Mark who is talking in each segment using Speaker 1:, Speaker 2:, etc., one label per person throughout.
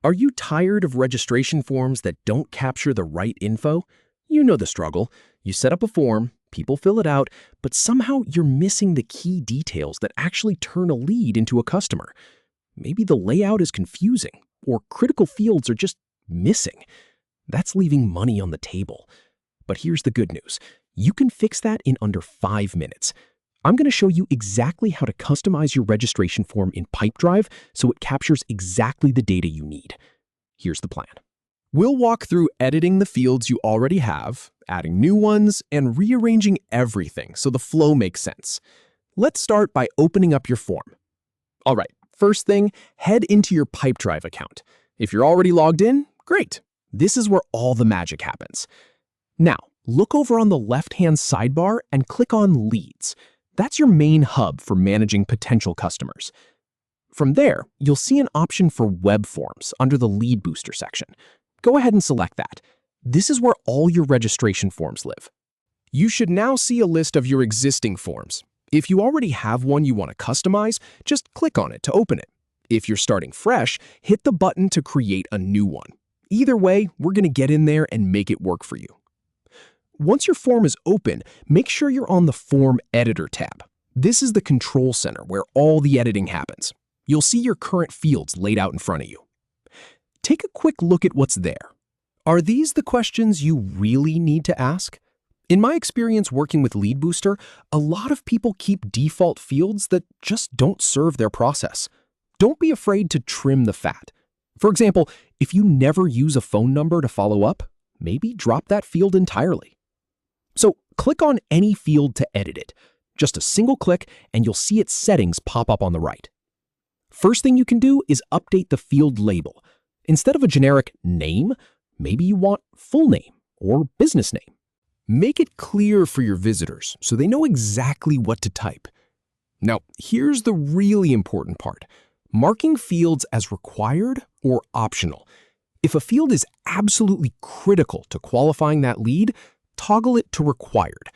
Speaker 1: Are you tired of registration forms that don't capture the right info? You know the struggle. You set up a form, people fill it out, but somehow you're missing the key details that actually turn a lead into a customer. Maybe the layout is confusing, or critical fields are just missing. That's leaving money on the table. But here's the good news. You can fix that in under 5 minutes. I'm going to show you exactly how to customize your registration form in Pipedrive so it captures exactly the data you need. Here's the plan. We'll walk through editing the fields you already have, adding new ones, and rearranging everything so the flow makes sense. Let's start by opening up your form. All right, first thing, head into your Pipedrive account. If you're already logged in, great. This is where all the magic happens. Now, look over on the left-hand sidebar and click on Leads. That's your main hub for managing potential customers. From there, you'll see an option for web forms under the Lead Booster section. Go ahead and select that. This is where all your registration forms live. You should now see a list of your existing forms. If you already have one you want to customize, just click on it to open it. If you're starting fresh, hit the button to create a new one. Either way, we're going to get in there and make it work for you. Once your form is open, make sure you're on the Form Editor tab. This is the control center where all the editing happens. You'll see your current fields laid out in front of you. Take a quick look at what's there. Are these the questions you really need to ask? In my experience working with Lead Booster, a lot of people keep default fields that just don't serve their process. Don't be afraid to trim the fat. For example, if you never use a phone number to follow up, maybe drop that field entirely. So click on any field to edit it. Just a single click and you'll see its settings pop up on the right. First thing you can do is update the field label. Instead of a generic name, maybe you want full name or business name. Make it clear for your visitors so they know exactly what to type. Now, here's the really important part. Marking fields as required or optional. If a field is absolutely critical to qualifying that lead, toggle it to required.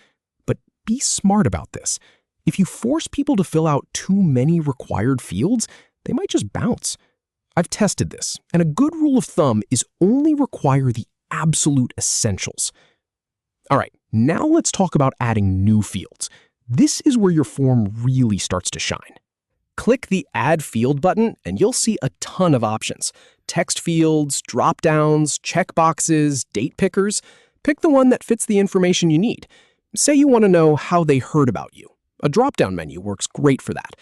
Speaker 1: But be smart about this. If you force people to fill out too many required fields, they might just bounce. I've tested this, and a good rule of thumb is only require the absolute essentials. All right, now let's talk about adding new fields. This is where your form really starts to shine. Click the Add Field button, and you'll see a ton of options. Text fields, drop-downs, checkboxes, date pickers. Pick the one that fits the information you need. Say you want to know how they heard about you. A drop-down menu works great for that.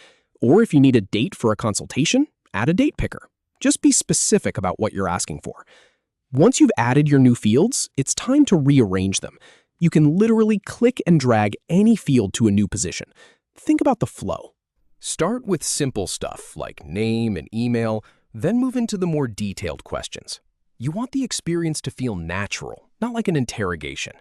Speaker 1: Or if you need a date for a consultation, add a date picker. Just be specific about what you're asking for. Once you've added your new fields, it's time to rearrange them. You can literally click and drag any field to a new position. Think about the flow. Start with simple stuff like name and email, then move into the more detailed questions. You want the experience to feel natural, not like an interrogation.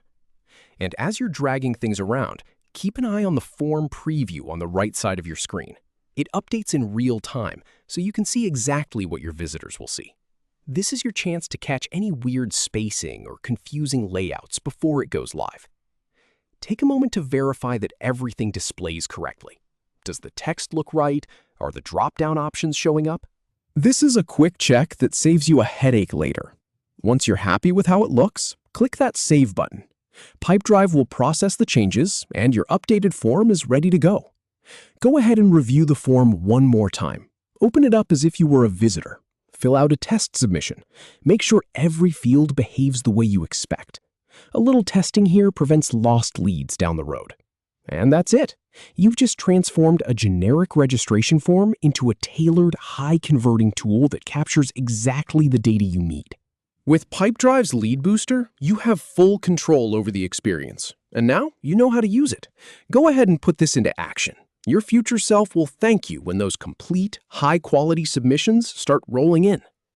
Speaker 1: And as you're dragging things around, keep an eye on the form preview on the right side of your screen. It updates in real time, so you can see exactly what your visitors will see. This is your chance to catch any weird spacing or confusing layouts before it goes live. Take a moment to verify that everything displays correctly. Does the text look right? Are the drop-down options showing up? This is a quick check that saves you a headache later. Once you're happy with how it looks, click that Save button. Pipedrive will process the changes, and your updated form is ready to go. Go ahead and review the form one more time. Open it up as if you were a visitor. Fill out a test submission. Make sure every field behaves the way you expect. A little testing here prevents lost leads down the road. And that's it. You've just transformed a generic registration form into a tailored, high-converting tool that captures exactly the data you need. With Pipedrive's Lead Booster, you have full control over the experience. And now you know how to use it. Go ahead and put this into action. Your future self will thank you when those complete, high-quality submissions start rolling in.